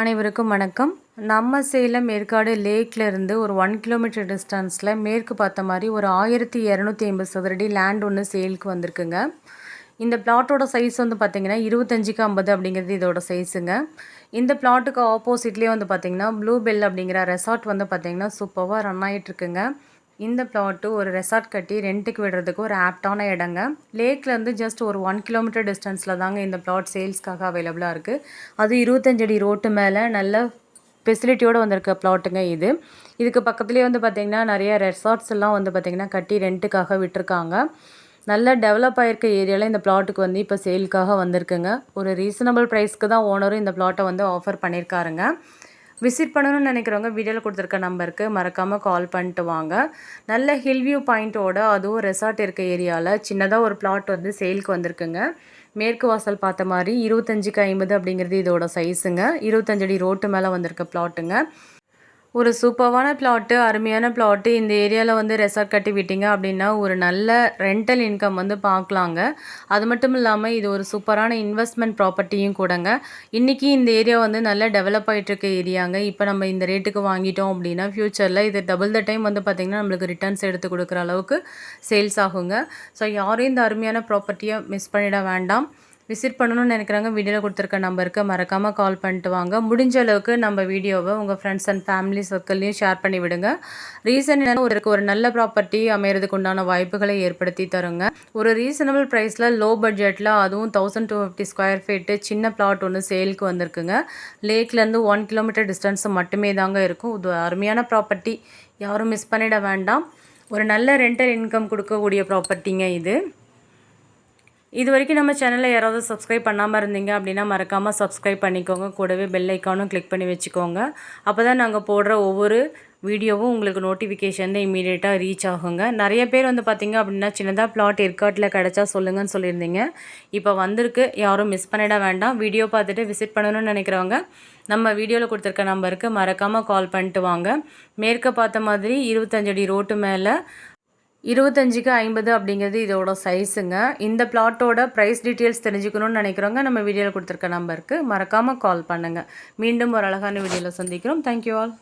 அனைவருக்கும் வணக்கம். நம்ம சேலம் ஏற்காடு லேக்ல இருந்து ஒரு 1 கிலோமீட்டர் டிஸ்டன்ஸில் மேற்கு பார்த்த மாதிரி ஒரு 1250 சதுரடி லேண்ட் ஒன்று சேலுக்கு வந்திருக்குங்க. இந்த பிளாட்டோட சைஸ் வந்து பார்த்திங்கன்னா 25க்கு 50 அப்படிங்கிறது இதோட சைஸுங்க. இந்த பிளாட்டுக்கு ஆப்போசிட்லேயே வந்து பார்த்திங்கன்னா ப்ளூ பெல் அப்படிங்கிற ரெசார்ட் வந்து பார்த்திங்கன்னா சூப்பராக ரன் ஆகிட்டுருக்குங்க. இந்த பிளாட்டு ஒரு ரெசார்ட் கட்டி ரெண்ட்டுக்கு விடுறதுக்கு ஒரு ஆப்டான இடங்க. லேக்லேருந்து ஜஸ்ட் ஒரு 1 கிலோமீட்டர் டிஸ்டன்ஸில் தாங்க இந்த பிளாட் சேல்ஸ்க்காக அவைலபிளாக இருக்குது. அது 25 அடி ரோட்டு மேலே நல்ல ஃபெசிலிட்டியோடு வந்திருக்க பிளாட்டுங்க இது. இதுக்கு பக்கத்துலேயே வந்து பார்த்திங்கன்னா நிறைய ரெசார்ட்ஸ் எல்லாம் வந்து பார்த்திங்கன்னா கட்டி ரெண்ட்டுக்காக விட்டுருக்காங்க. நல்ல டெவலப் ஆகிருக்க ஏரியாவில் இந்த பிளாட்டுக்கு வந்து இப்போ சேலுக்காக வந்திருக்குங்க. ஒரு ரீசனபிள் ப்ரைஸ்க்கு தான் ஓனரும் இந்த பிளாட்டை வந்து ஆஃபர் பண்ணியிருக்காருங்க. விசிட் பண்ணணும்னு நினைக்கிறவங்க வீடியோவில் கொடுத்துருக்க நம்பருக்கு மறக்காமல் கால் பண்ணிட்டு வாங்க. நல்ல ஹில்வியூ பாயிண்ட்டோட அதுவும் ரெசார்ட் இருக்க ஏரியாவில் சின்னதாக ஒரு பிளாட் வந்து சேலுக்கு வந்திருக்குங்க. மேற்கு வாசல் பார்த்த மாதிரி 25க்கு 50 அப்படிங்கிறது இதோட சைஸுங்க. 25 அடி ரோட்டு மேலே வந்திருக்க பிளாட்டுங்க. ஒரு சூப்பரான பிளாட்டு, அருமையான பிளாட்டு. இந்த ஏரியாவில் வந்து ரெசார்ட் கட்டி விட்டீங்க அப்படின்னா ஒரு நல்ல ரெண்டல் இன்கம் வந்து பார்க்கலாங்க. அது மட்டும் இல்லாமல் இது ஒரு சூப்பரான இன்வெஸ்ட்மெண்ட் ப்ராப்பர்ட்டியும் கூடங்க. இன்றைக்கி இந்த ஏரியா வந்து நல்லா டெவலப் ஆகிட்டுருக்க ஏரியாங்க. இப்போ நம்ம இந்த ரேட்டுக்கு வாங்கிட்டோம் அப்படின்னா ஃப்யூச்சரில் இது டபுள் த டைம் வந்து பார்த்திங்கன்னா நம்மளுக்கு ரிட்டர்ன்ஸ் எடுத்து கொடுக்குற அளவுக்கு சேல்ஸ் ஆகுங்க. ஸோ யாரும் இந்த அருமையான ப்ராப்பர்ட்டியை மிஸ் பண்ணிட வேண்டாம். விசிட் பண்ணணும்னு நினைக்கிறாங்க வீடியோவில் கொடுத்துருக்க நம்பருக்கு மறக்காமல் கால் பண்ணிட்டு வாங்க. முடிஞ்ச அளவுக்கு நம்ம வீடியோவை உங்கள் ஃப்ரெண்ட்ஸ் அண்ட் ஃபேமிலி சர்க்கிள்லையும் ஷேர் பண்ணி விடுங்க. ரீசன் என்னென்னா ஒரு நல்ல ப்ராப்பர்ட்டி அமைகிறதுக்கு உண்டான வாய்ப்புகளை ஏற்படுத்தி தருங்க. ஒரு ரீசனபிள் ப்ரைஸில் லோ பட்ஜெட்டில் அதுவும் 1250 ஸ்கொயர் ஃபீட்டு சின்ன பிளாட் ஒன்று சேலுக்கு வந்திருக்குங்க. லேக்லேருந்து 1 கிலோமீட்டர் டிஸ்டன்ஸ் மட்டுமே தாங்க இருக்கும். இது அருமையான ப்ராப்பர்ட்டி, யாரும் மிஸ் பண்ணிட வேண்டாம். ஒரு நல்ல ரெண்டல் இன்கம் கொடுக்கக்கூடிய ப்ராப்பர்ட்டிங்க இது. இது வரைக்கும் நம்ம சேனலில் யாராவது சப்ஸ்கிரைப் பண்ணாமல் இருந்தீங்க அப்படின்னா மறக்காமல் சப்ஸ்கிரைப் பண்ணிக்கோங்க. கூடவே பெல் ஐக்கானும் கிளிக் பண்ணி வச்சுக்கோங்க. அப்போ தான் நாங்கள் போடுற ஒவ்வொரு வீடியோவும் உங்களுக்கு நோட்டிஃபிகேஷன் இமீடியட்டாக ரீச் ஆகுங்க. நிறைய பேர் வந்து பார்த்திங்க அப்படின்னா சின்னதாக பிளாட் ஏற்காட்டில் கிடச்சா சொல்லுங்கன்னு சொல்லியிருந்தீங்க. இப்போ வந்திருக்கு, யாரும் மிஸ் பண்ணிட வேண்டாம். வீடியோ பார்த்துட்டு விசிட் பண்ணணும்னு நினைக்கிறவங்க நம்ம வீடியோவில் கொடுத்துருக்க நம்பருக்கு மறக்காமல் கால் பண்ணிட்டு வாங்க. மேற்க பார்த்த மாதிரி 25 அடி ரோட்டு மேலே 25க்கு 50 அப்படிங்கிறது இதோட சைஸுங்க. இந்த பிளாட்டோட ப்ரைஸ் டீட்டெயில்ஸ் தெரிஞ்சுக்கணும்னு நினைக்கிறவங்க நம்ம வீடியோவில் கொடுத்துருக்க நம்பருக்கு மறக்காமல் கால் பண்ணுங்கள். மீண்டும் ஒரு அழகான வீடியோவில் சந்திக்கிறோம். Thank you all.